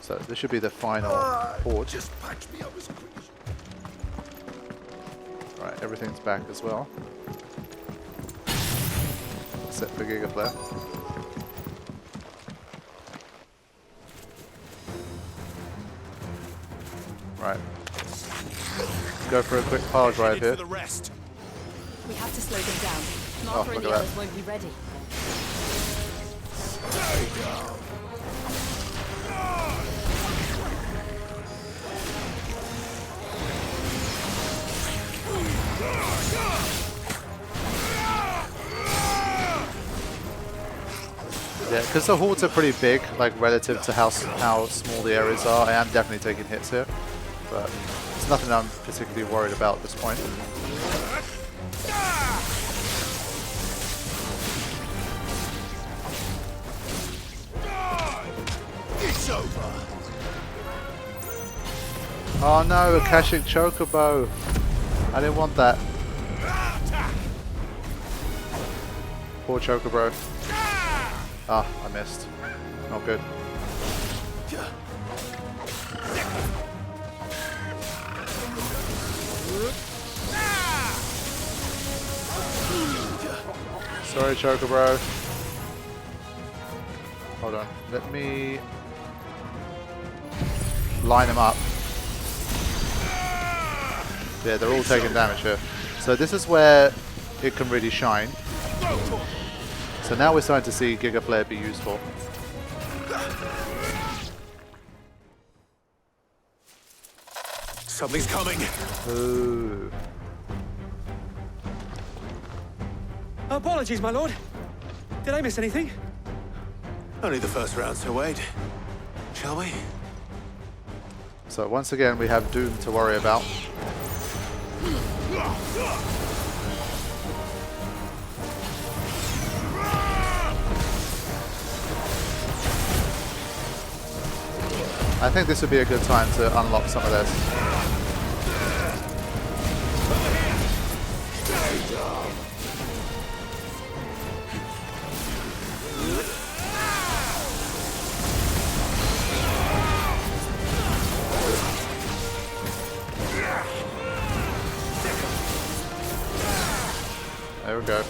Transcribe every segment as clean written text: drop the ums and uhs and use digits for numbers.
So this should be the final horde. Just patch me up as quick as Right, everything's back as well. Except for Gigaflare. Right. Let's go for a quick pile drive here. We have to slow them down. Oh, Martha and look the at others that. won't be ready. Yeah, because the hordes are pretty big, like relative to how small the areas are. I am definitely taking hits here, but it's nothing I'm particularly worried about at this point. it's over. Oh no, Akashic Chocobo! I didn't want that. Poor Chocobro. Ah, I missed. Not good. Sorry, Chocobro. Hold on. Let me line them up. Yeah, they're all taking damage here. So this is where it can really shine. So now we're starting to see Gigaflare be useful. Something's coming. Ooh. Apologies, my lord. Did I miss anything? Only the first round, so wait. Shall we? So once again we have Doom to worry about. I think this would be a good time to unlock some of this. There we go.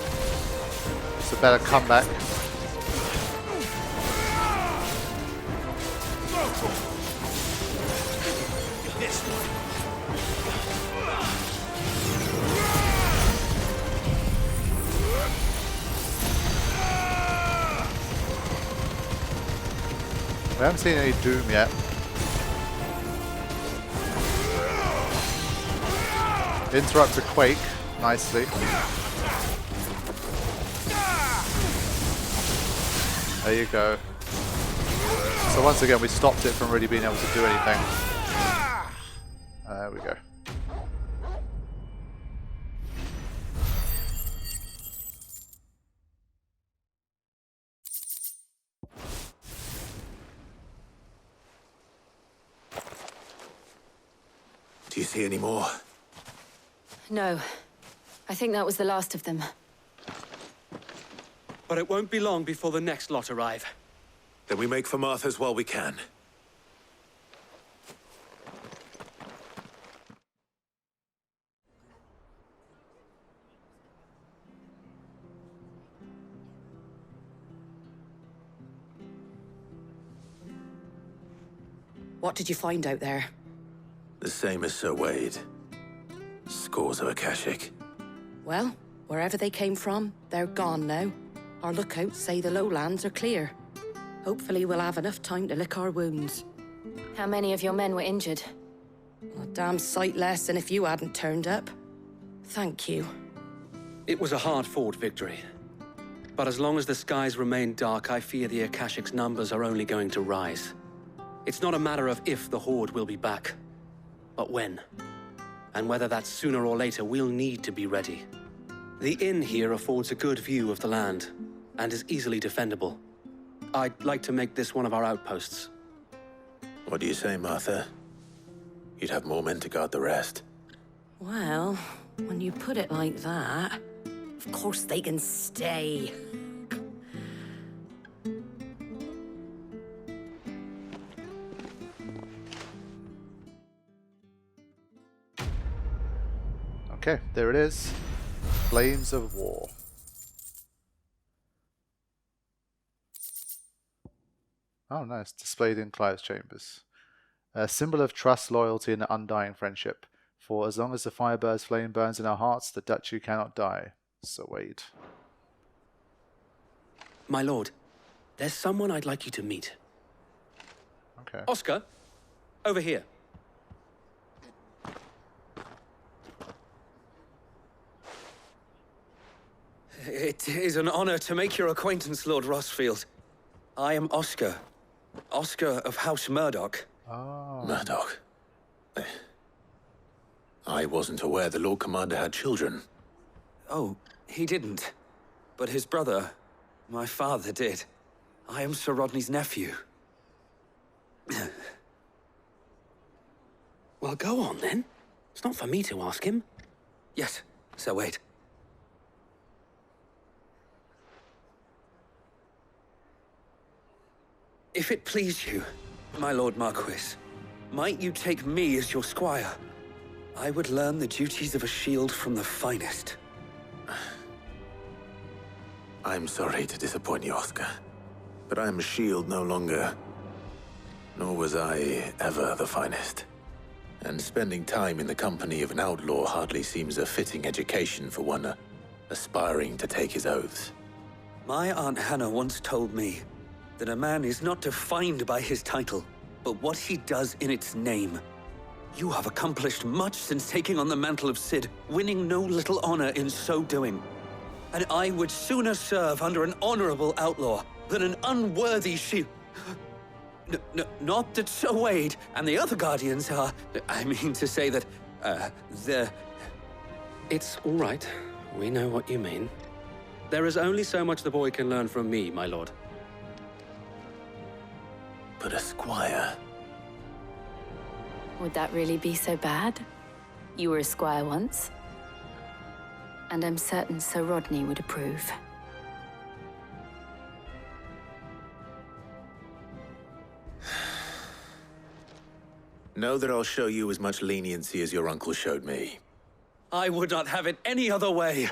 It's a better comeback. We haven't seen any Doom yet. Interrupt a Quake nicely. There you go. So once again we stopped it from really being able to do anything. There we go. Do you see any more? No. I think that was the last of them. But it won't be long before the next lot arrive. Then we make for Martha's while we can. What did you find out there? The same as Sir Wade. Scores of Akashic. Well, wherever they came from, they're gone now. Our lookouts say the lowlands are clear. Hopefully we'll have enough time to lick our wounds. How many of your men were injured? A damn sight less than if you hadn't turned up. Thank you. It was a hard-fought victory. But as long as the skies remain dark, I fear the Akashic's numbers are only going to rise. It's not a matter of if the Horde will be back, but when. And whether that's sooner or later, we'll need to be ready. The inn here affords a good view of the land, and is easily defendable. I'd like to make this one of our outposts. What do you say, Martha? You'd have more men to guard the rest. Well, when you put it like that, of course they can stay. Okay, there it is. Flames of War. Oh, nice. Displayed in Clive's chambers. A symbol of trust, loyalty, and undying friendship. For as long as the Firebird's flame burns in our hearts, the duchy cannot die. So wait. My lord, there's someone I'd like you to meet. Okay. Oscar, over here. It is an honor to make your acquaintance, Lord Rossfield. I am Oscar. Oscar of House Murdoch. Oh. Murdoch. I wasn't aware the Lord Commander had children. Oh, he didn't. But his brother, my father, did. I am Sir Rodney's nephew. Well, go on then. It's not for me to ask him. Yes, Sir Wade. If it please you, my Lord Marquis, might you take me as your squire? I would learn the duties of a shield from the finest. I'm sorry to disappoint you, Oscar, but I am a shield no longer. Nor was I ever the finest. And spending time in the company of an outlaw hardly seems a fitting education for one aspiring to take his oaths. My Aunt Hannah once told me that a man is not defined by his title, but what he does in its name. You have accomplished much since taking on the mantle of Cid, winning no little honor in so doing. And I would sooner serve under an honorable outlaw than an unworthy shield. Not that Sir Wade and the other guardians are... I mean to say that, they're... It's all right. We know what you mean. There is only so much the boy can learn from me, my lord. But a squire? Would that really be so bad? You were a squire once. And I'm certain Sir Rodney would approve. Know that I'll show you as much leniency as your uncle showed me. I would not have it any other way.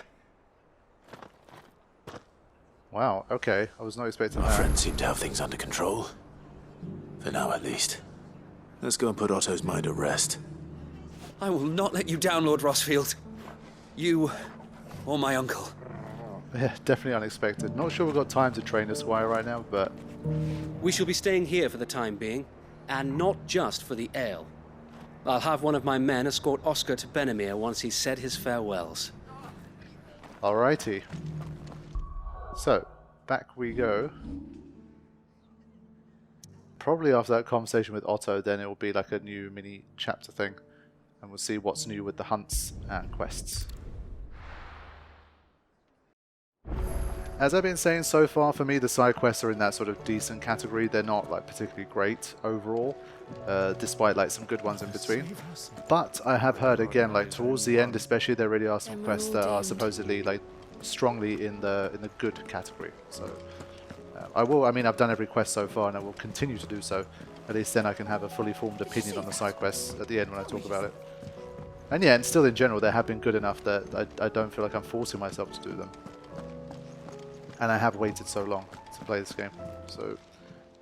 Wow, okay. I was not expecting Our that. friends seem to have things under control. For now, at least. Let's go and put Otto's mind at rest. I will not let you down, Lord Rossfield. You or my uncle. Yeah, definitely unexpected. Not sure we've got time to train a squire right now, but... We shall be staying here for the time being, and not just for the ale. I'll have one of my men escort Oscar to Benimir once he's said his farewells. Alrighty. So, back we go. Probably after that conversation with Otto, then it will be like a new mini chapter thing. And we'll see what's new with the hunts and quests. As I've been saying so far, for me the side quests are in that sort of decent category. They're not like particularly great overall, despite like some good ones in between. But I have heard again, like towards the end especially, there really are some quests that are supposedly like strongly in the good category. So I've done every quest so far and I will continue to do so. At least then I can have a fully formed opinion on the side quests at the end when I talk about it. And yeah, and still in general they have been good enough that I don't feel like I'm forcing myself to do them. And I have waited so long to play this game, so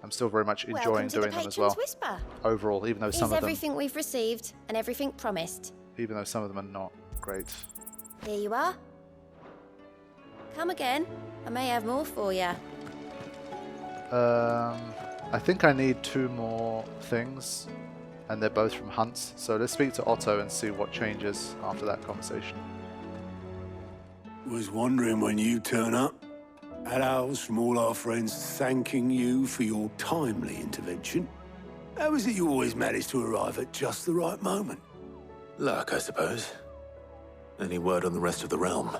I'm still very much enjoying doing them as well. Whisper. Overall, even though some of them, everything we've received and everything promised. even though some of them are not great. Here you are. Come again. I may have more for you. I think I need 2 more things, and they're both from hunts. So let's speak to Otto and see what changes after that conversation. Was wondering when you turn up. Had owls from all our friends thanking you for your timely intervention. How is it you always manage to arrive at just the right moment? Luck, I suppose. Any word on the rest of the realm?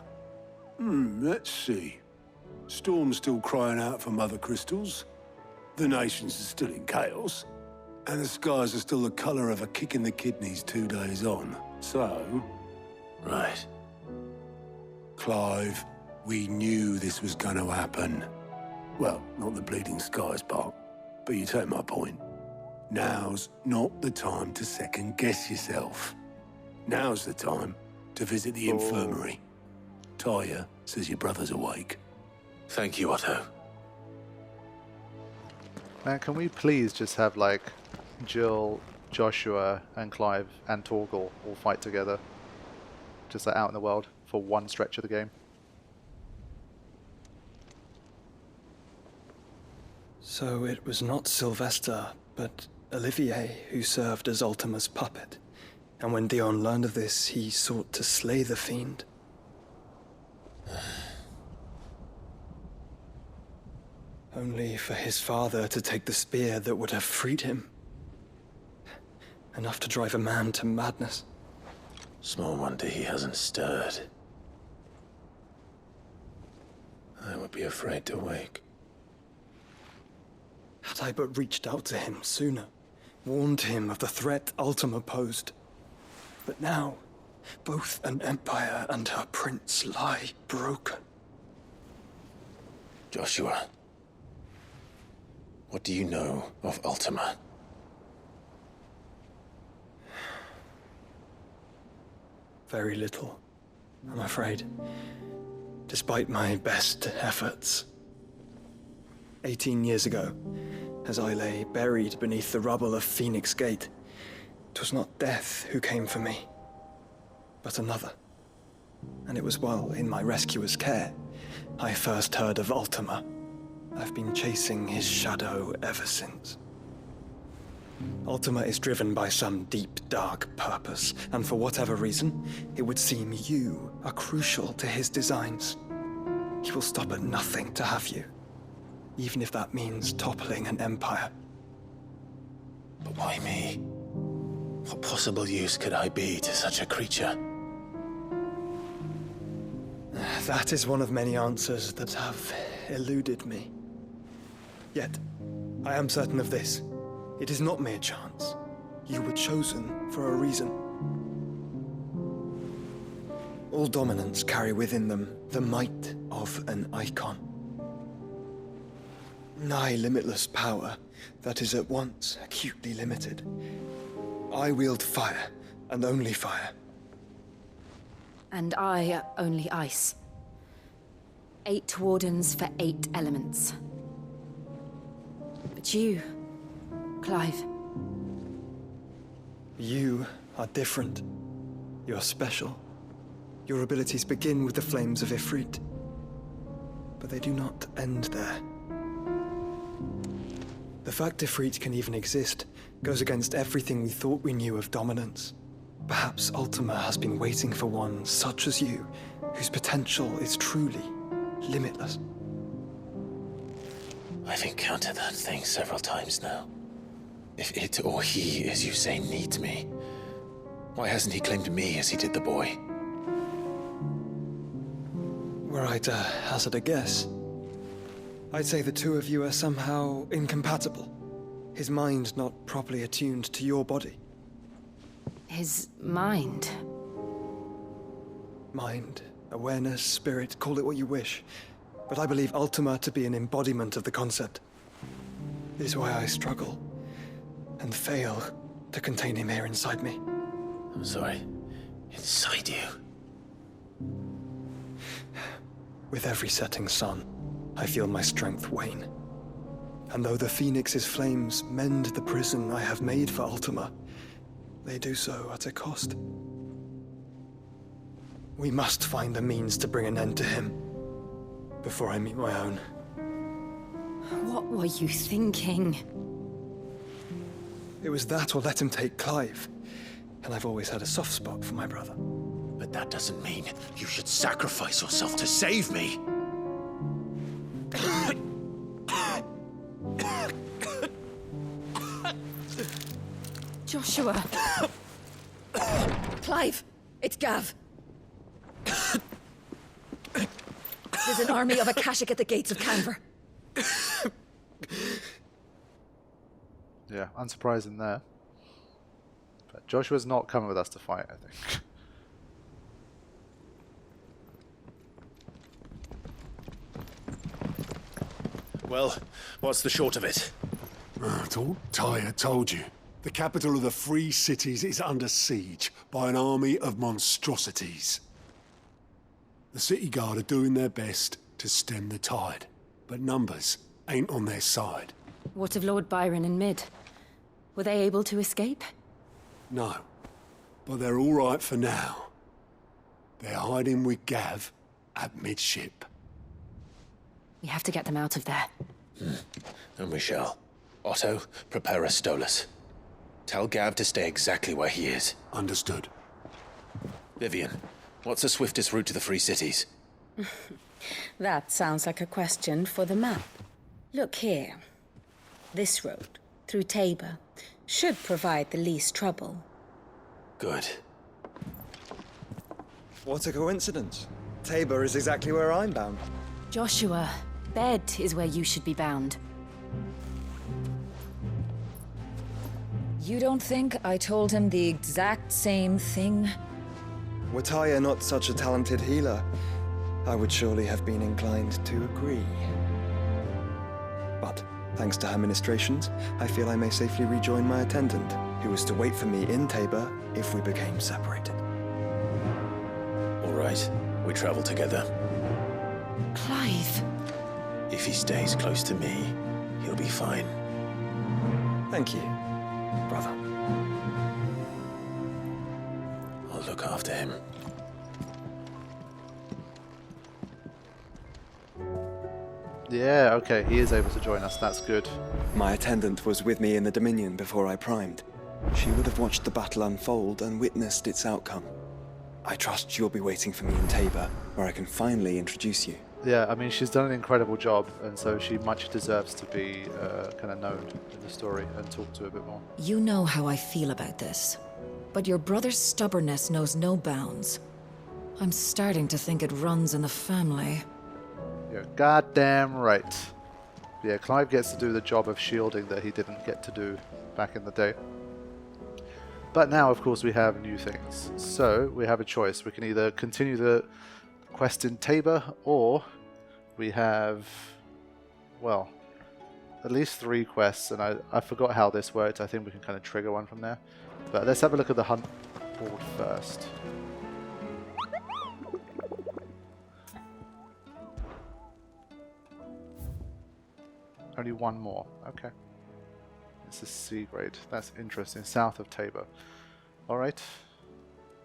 Let's see. Storm's still crying out for mother crystals. The nations are still in chaos. And the skies are still the colour of a kick in the kidneys 2 days on. So... Right. Clive, we knew this was going to happen. Well, not the bleeding skies part, but you take my point. Now's not the time to second-guess yourself. Now's the time to visit the infirmary. Taya says your brother's awake. Thank you, Otto. Man, can we please just have, like, Jill, Joshua, and Clive, and Torgal all fight together? Just, like, out in the world for one stretch of the game. So it was not Sylvester, but Olivier who served as Ultima's puppet. And when Dion learned of this, he sought to slay the fiend. Only for his father to take the spear that would have freed him. Enough to drive a man to madness. Small wonder he hasn't stirred. I would be afraid to wake. Had I but reached out to him sooner, warned him of the threat Ultima posed. But now, both an empire and her prince lie broken. Joshua, what do you know of Ultima? Very little, I'm afraid. Despite my best efforts. 18 years ago, as I lay buried beneath the rubble of Phoenix Gate, 'twas not death who came for me, but another. And it was while in my rescuer's care I first heard of Ultima. I've been chasing his shadow ever since. Ultima is driven by some deep, dark purpose, and for whatever reason, it would seem you are crucial to his designs. He will stop at nothing to have you, even if that means toppling an empire. But why me? What possible use could I be to such a creature? That is one of many answers that have eluded me. Yet, I am certain of this. It is not mere chance. You were chosen for a reason. All dominants carry within them the might of an Eikon. Nigh limitless power that is at once acutely limited. I wield fire, and only fire. And I only ice. 8 wardens for 8 elements. But you, Clive. You are different. You're special. Your abilities begin with the flames of Ifrit. But they do not end there. The fact Ifrit can even exist goes against everything we thought we knew of dominance. Perhaps Ultima has been waiting for one such as you, whose potential is truly limitless. I've encountered that thing several times now. If it or he, as you say, needs me, why hasn't he claimed me as he did the boy? Were I to hazard a guess, I'd say the two of you are somehow incompatible. His mind not properly attuned to your body. His mind. Mind, awareness, spirit, call it what you wish. But I believe Ultima to be an embodiment of the concept. It is why I struggle and fail to contain him here inside me. I'm sorry. Inside you? With every setting sun, I feel my strength wane. And though the Phoenix's flames mend the prison I have made for Ultima, they do so at a cost. We must find the means to bring an end to him before I meet my own. What were you thinking? It was that or let him take Clive. And I've always had a soft spot for my brother. But that doesn't mean you should sacrifice yourself to save me. Joshua! Clive! It's Gav! There's an army of Akashic at the gates of Canver. Yeah, unsurprising there. But Joshua's not coming with us to fight, I think. Well, what's the short of it? It's all Taya told you. The capital of the Free Cities is under siege. by an army of monstrosities. The city guard are doing their best to stem the tide, but numbers ain't on their side. What of Lord Byron and Mid? Were they able to escape? No, but they're all right for now. They're hiding with Gav at midship. We have to get them out of there. And we shall. Otto, prepare a Stolas. Tell Gav to stay exactly where he is. Understood. Vivian, what's the swiftest route to the Free Cities? That sounds like a question for the map. Look here. This road, through Tabor, should provide the least trouble. Good. What a coincidence. Tabor is exactly where I'm bound. Joshua, Bed is where you should be bound. You don't think I told him the exact same thing? Were Taya not such a talented healer, I would surely have been inclined to agree. But, thanks to her ministrations, I feel I may safely rejoin my attendant, who was to wait for me in Tabor if we became separated. All right, we travel together. Clive! If he stays close to me, he'll be fine. Thank you, brother. I'll look after him. Yeah, okay, he is able to join us, that's good. My attendant was with me in the Dominion before I primed. She would have watched the battle unfold and witnessed its outcome. I trust you'll be waiting for me in Tabor, where I can finally introduce you. Yeah, I mean, she's done an incredible job, and so she much deserves to be kind of known in the story and talked to a bit more. You know how I feel about this, but your brother's stubbornness knows no bounds. I'm starting to think it runs in the family. You're goddamn right. Yeah, Clive gets to do the job of shielding that he didn't get to do back in the day. But now, of course, we have new things. So, we have a choice. We can either continue the quest in Tabor, or we have, well, at least 3 quests, and I forgot how this worked. I think we can kind of trigger one from there. But let's have a look at the hunt board first. Only one more. Okay. This is C grade. That's interesting. South of Tabor. Alright.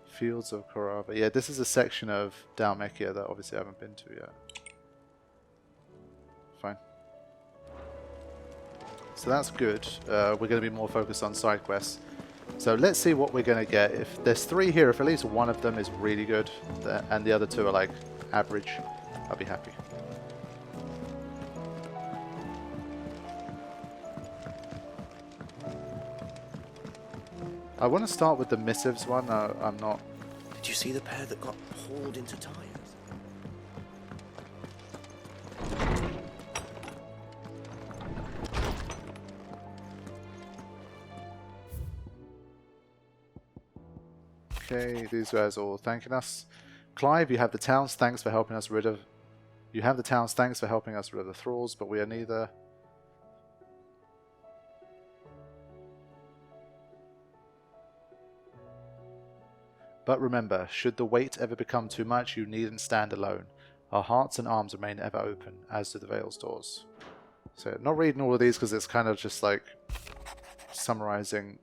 Fields of Korava. Yeah, this is a section of Dalmekia that obviously I haven't been to yet. Fine. So that's good. We're going to be more focused on side quests. So let's see what we're going to get. If there's 3 here, if at least one of them is really good, and the other 2 are like average, I'll be happy. I want to start with the missives one. I'm not. Did you see the pair that got hauled into tires? Okay, these guys are all thanking us. Clive, you have the towns. Thanks for helping us rid of. You have the towns. Thanks for helping us rid of the thralls, but we are neither. But remember, should the weight ever become too much, you needn't stand alone. Our hearts and arms remain ever open, as do the Vale's doors. So, not reading all of these because it's kind of just like summarizing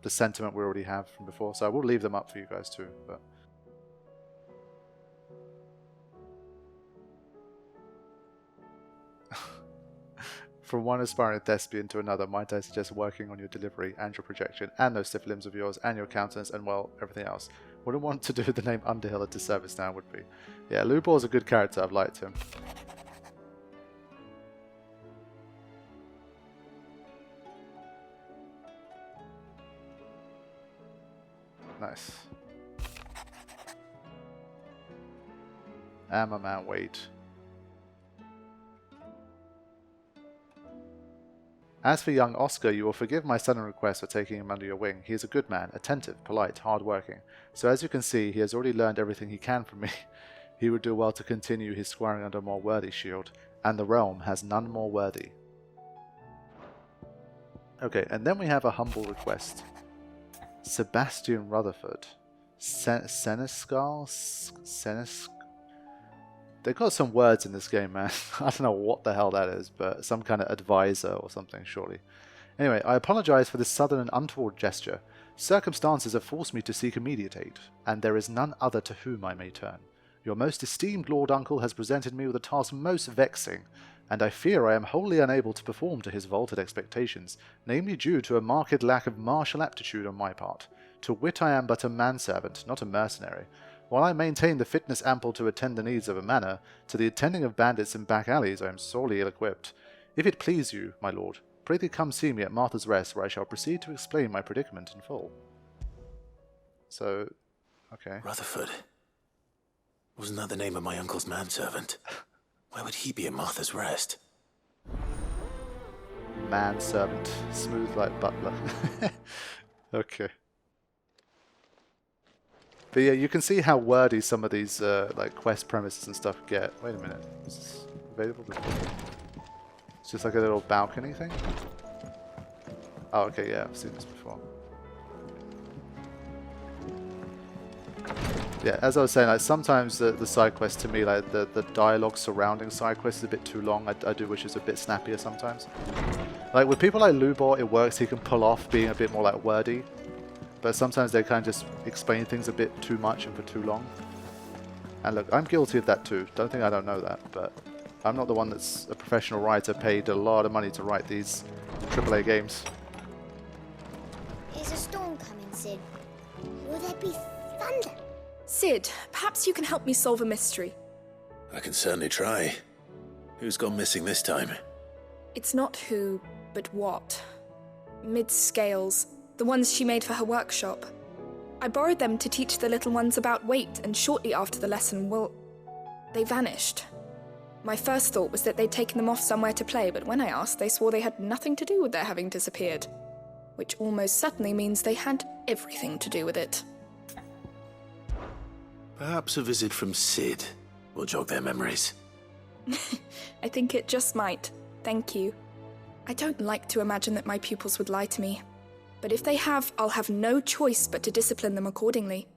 the sentiment we already have from before. So I will leave them up for you guys too. But from one aspiring thespian to another, might I suggest working on your delivery and your projection and those stiff limbs of yours and your countenance and, well, everything else. Wouldn't want to do the name Underhill a disservice now, would be. Yeah, Lubor's a good character. I've liked him. Nice. And my man Wade. As for young Oscar, you will forgive my sudden request for taking him under your wing. He is a good man, attentive, polite, hard-working. So as you can see, he has already learned everything he can from me. He would do well to continue his squaring under a more worthy shield, and the realm has none more worthy. Okay, and then we have a humble request. Sebastian Rutherford. Seneschal? They've got some words in this game, man. I don't know what the hell that is, but some kind of advisor or something, surely. Anyway, I apologize for this sudden and untoward gesture. Circumstances have forced me to seek immediate aid, and there is none other to whom I may turn. Your most esteemed Lord Uncle has presented me with a task most vexing, and I fear I am wholly unable to perform to his vaulted expectations, namely due to a marked lack of martial aptitude on my part. To wit, I am but a manservant, not a mercenary. While I maintain the fitness ample to attend the needs of a manor, to the attending of bandits in back alleys I am sorely ill-equipped. If it please you, my lord, prithee come see me at Martha's Rest, where I shall proceed to explain my predicament in full. So, okay. Rutherford. Wasn't that the name of my uncle's manservant? Why would he be at Martha's Rest? Manservant. Smooth like butler. Okay. But yeah, you can see how wordy some of these like quest premises and stuff get. Wait a minute. Is this available before? It's just like a little balcony thing? Oh, okay, yeah, I've seen this before. Yeah, as I was saying, like sometimes the side quests to me, like the dialogue surrounding side quests is a bit too long. I do wish it's a bit snappier sometimes. Like with people like Lubor, it works. He can pull off being a bit more like wordy, but sometimes they kind of just explain things a bit too much and for too long. And look, I'm guilty of that too. Don't think I don't know that, but I'm not the one that's a professional writer paid a lot of money to write these AAA games. Is a storm coming, Sid? Will there be thunder? Sid, perhaps you can help me solve a mystery. I can certainly try. Who's gone missing this time? It's not who, but what. Mid-scales, the ones she made for her workshop. I borrowed them to teach the little ones about weight, and shortly after the lesson, well, they vanished. My first thought was that they'd taken them off somewhere to play, but when I asked, they swore they had nothing to do with their having disappeared. Which almost certainly means they had everything to do with it. Perhaps a visit from Sid will jog their memories. I think it just might. Thank you. I don't like to imagine that my pupils would lie to me. But if they have, I'll have no choice but to discipline them accordingly.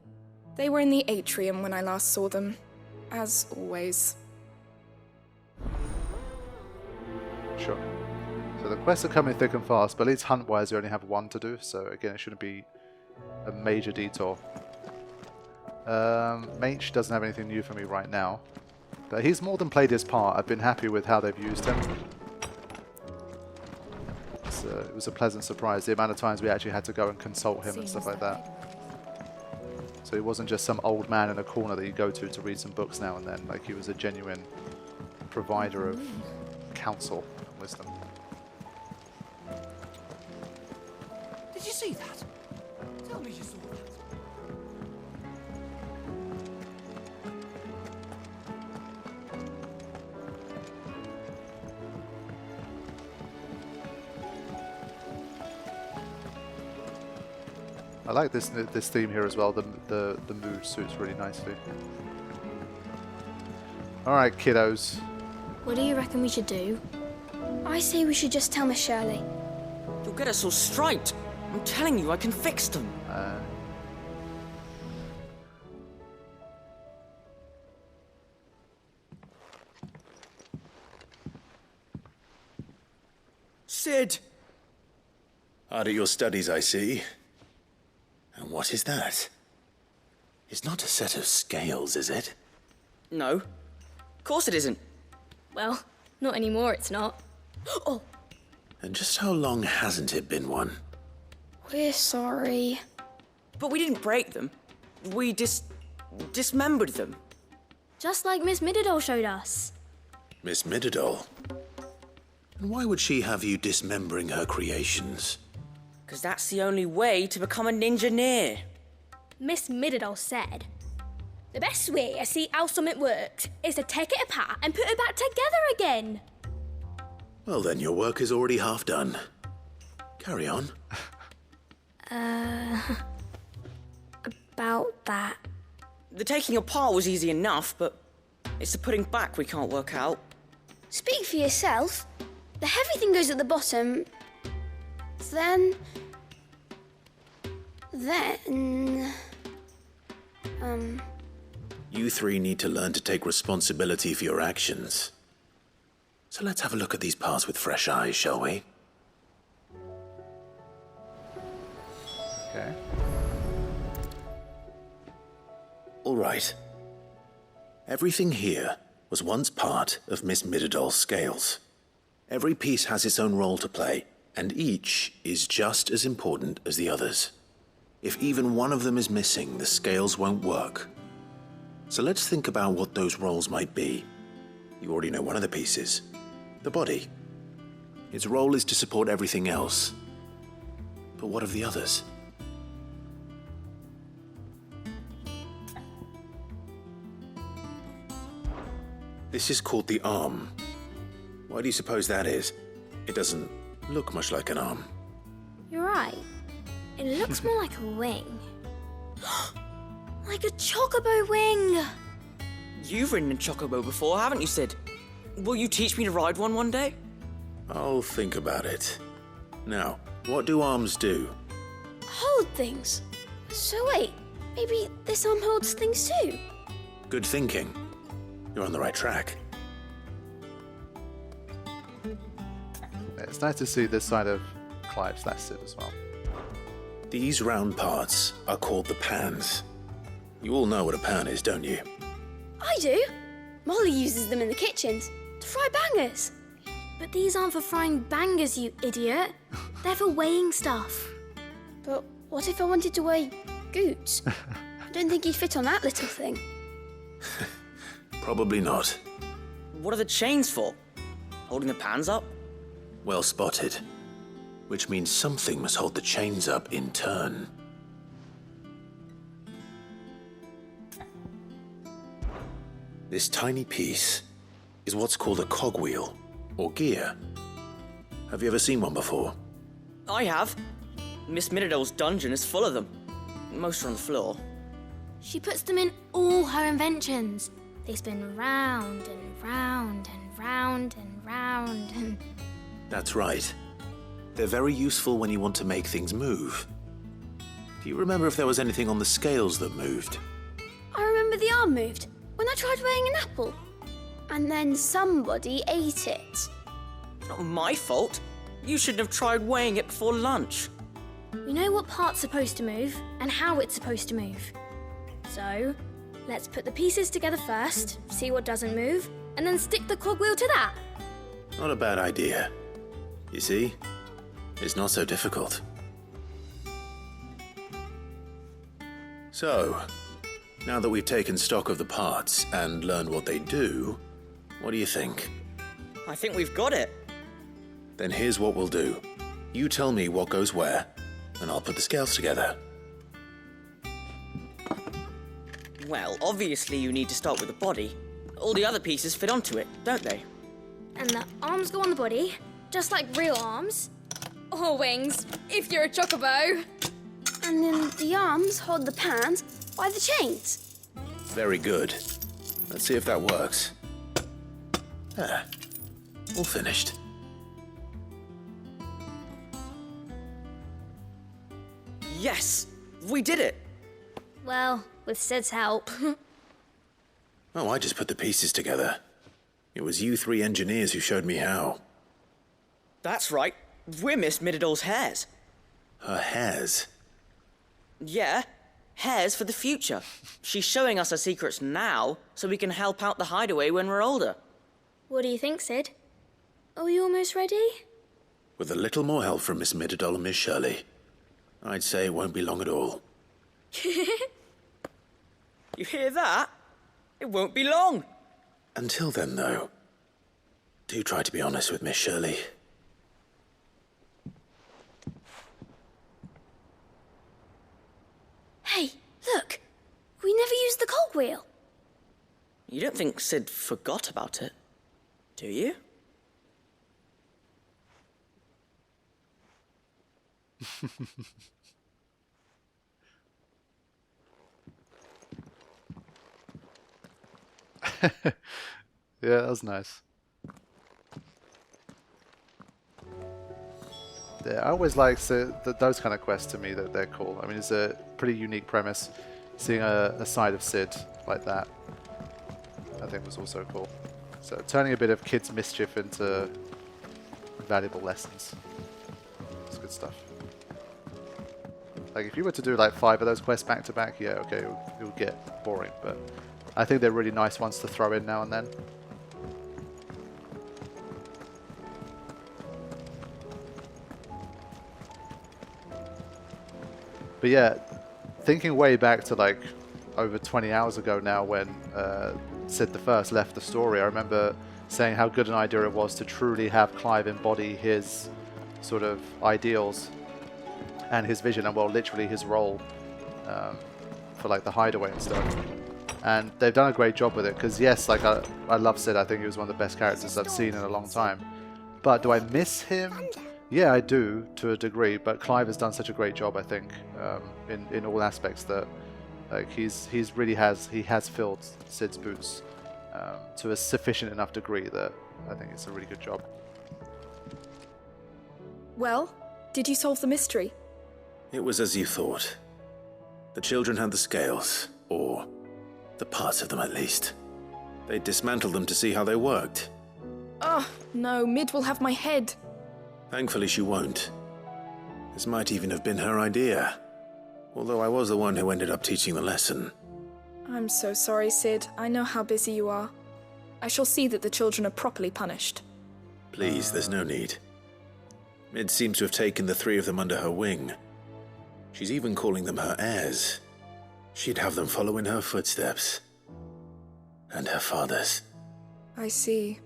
They were in the atrium when I last saw them. As always. Sure. So the quests are coming thick and fast, but at least hunt-wise you only have one to do, so again it shouldn't be a major detour. Mage doesn't have anything new for me right now, but he's more than played his part. I've been happy with how they've used him. It was a pleasant surprise, the amount of times we actually had to go and consult him and stuff like that. So he wasn't just some old man in a corner that you go to read some books now and then, like he was a genuine provider of counsel and wisdom. Did you see that? Tell me you saw that. I like this theme here as well. The mood suits really nicely. All right, kiddos. What do you reckon we should do? I say we should just tell Miss Shirley. You'll get us all striped. I'm telling you, I can fix them. Sid! Hard at your studies, I see. And what is that? It's not a set of scales, is it? No. Of course it isn't. Well, not anymore, it's not. Oh! And just how long hasn't it been one? We're sorry. But we didn't break them. We dismembered them. Just like Miss Mididol showed us. Miss Mididol? And why would she have you dismembering her creations? Because that's the only way to become a ninja-neer. Miss Mididol said, the best way to see how something works is to take it apart and put it back together again. Well then, your work is already half done. Carry on. About that. The taking apart was easy enough, but it's the putting back we can't work out. Speak for yourself. The heavy thing goes at the bottom. Then... You three need to learn to take responsibility for your actions. So let's have a look at these parts with fresh eyes, shall we? Okay. All right. Everything here was once part of Miss Midadol's scales. Every piece has its own role to play, and each is just as important as the others. If even one of them is missing, the scales won't work. So let's think about what those roles might be. You already know one of the pieces. The body. Its role is to support everything else. But what of the others? This is called the arm. Why do you suppose that is? It doesn't look much like an arm. You're right. It looks more like a wing. Like a chocobo wing! You've ridden a chocobo before, haven't you, Sid? Will you teach me to ride one day? I'll think about it. Now, what do arms do? Hold things. So wait, maybe this arm holds things too? Good thinking. You're on the right track. It's nice to see this side of Clive / Sid as well. These round parts are called the pans. You all know what a pan is, don't you? I do. Molly uses them in the kitchens to fry bangers. But these aren't for frying bangers, you idiot. They're for weighing stuff. But what if I wanted to weigh goods? I don't think he'd fit on that little thing. Probably not. What are the chains for? Holding the pans up? Well spotted. Which means something must hold the chains up in turn. This tiny piece is what's called a cogwheel, or gear. Have you ever seen one before? I have. Miss Midadol's dungeon is full of them. Most are on the floor. She puts them in all her inventions. They spin round and round and round and round and... That's right. They're very useful when you want to make things move. Do you remember if there was anything on the scales that moved? I remember the arm moved when I tried weighing an apple. And then somebody ate it. Not my fault. You shouldn't have tried weighing it before lunch. We know what part's supposed to move and how it's supposed to move. So, let's put the pieces together first, see what doesn't move, and then stick the cogwheel to that. Not a bad idea. You see? It's not so difficult. So, now that we've taken stock of the parts and learned what they do, what do you think? I think we've got it. Then here's what we'll do. You tell me what goes where, and I'll put the scales together. Well, obviously you need to start with the body. All the other pieces fit onto it, don't they? And the arms go on the body, just like real arms. Or wings, if you're a chocobo. And then the arms hold the pans by the chains. Very good. Let's see if that works. There. All finished. Yes! We did it! Well, with Sid's help. Oh, I just put the pieces together. It was you three engineers who showed me how. That's right. We're Miss Midadol's hairs. Her hairs? Yeah, hairs for the future. She's showing us her secrets now, so we can help out the Hideaway when we're older. What do you think, Sid? Are we almost ready? With a little more help from Miss Midadol and Miss Shirley, I'd say it won't be long at all. You hear that? It won't be long. Until then, though, do try to be honest with Miss Shirley. Hey, look! We never used the cogwheel. You don't think Sid forgot about it, do you? Yeah, that was nice. Yeah, I always like those kind of quests to me, that they're cool. I mean, it's a pretty unique premise. seeing a side of Sid like that, I think was also cool. So turning a bit of kids' mischief into valuable lessons. It's good stuff. Like if you were to do like 5 of those quests back to back, yeah, okay, it would get boring, but I think they're really nice ones to throw in now and then. But yeah, thinking way back to like over 20 hours ago now when Sid the First left the story, I remember saying how good an idea it was to truly have Clive embody his sort of ideals and his vision, and well, literally his role for like the Hideaway and stuff. And they've done a great job with it, because yes, like I love Sid. I think he was one of the best characters I've seen in a long time. But do I miss him? Yeah, I do to a degree. But Clive has done such a great job, I think, in all aspects, that like he has filled Sid's boots to a sufficient enough degree that I think it's a really good job. Well, did you solve the mystery? It was as you thought. The children had the scales, or the parts of them at least. They dismantled them to see how they worked. Oh, no, Mid will have my head. Thankfully she won't. This might even have been her idea. Although I was the one who ended up teaching the lesson. I'm so sorry, Sid. I know how busy you are. I shall see that the children are properly punished. Please, there's no need. Mid seems to have taken the 3 of them under her wing. She's even calling them her heirs. She'd have them follow in her footsteps. And her father's. I see.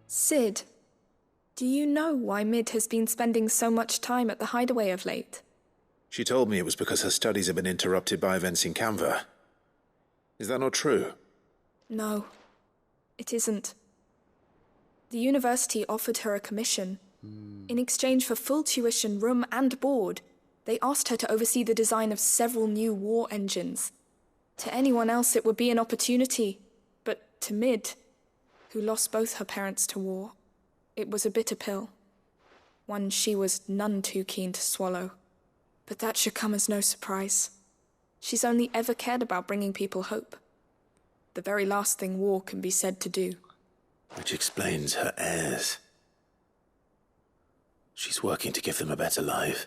Sid, do you know why Mid has been spending so much time at the Hideaway of late? She told me it was because her studies have been interrupted by events in Canva. Is that not true? No, it isn't. The university offered her a commission. In exchange for full tuition, room and board, they asked her to oversee the design of several new war engines. To anyone else it would be an opportunity, but to Mid, who lost both her parents to war, it was a bitter pill. One she was none too keen to swallow. But that should come as no surprise. She's only ever cared about bringing people hope. The very last thing war can be said to do. Which explains her heirs. She's working to give them a better life.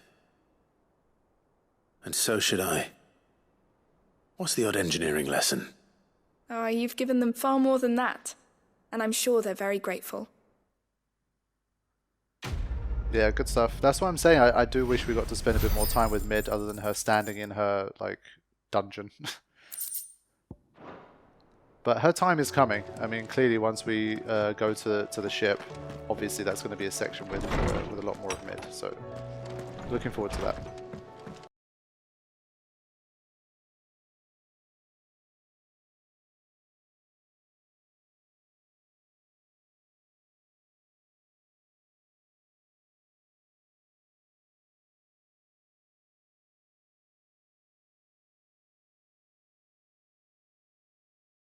And so should I. What's the odd engineering lesson? Ah, you've given them far more than that. And I'm sure they're very grateful. Yeah, good stuff. That's what I'm saying. I do wish we got to spend a bit more time with Mid, other than her standing in her, like, dungeon. But her time is coming. I mean, clearly once we go to the ship, obviously that's going to be a section with a lot more of Mid. So, looking forward to that.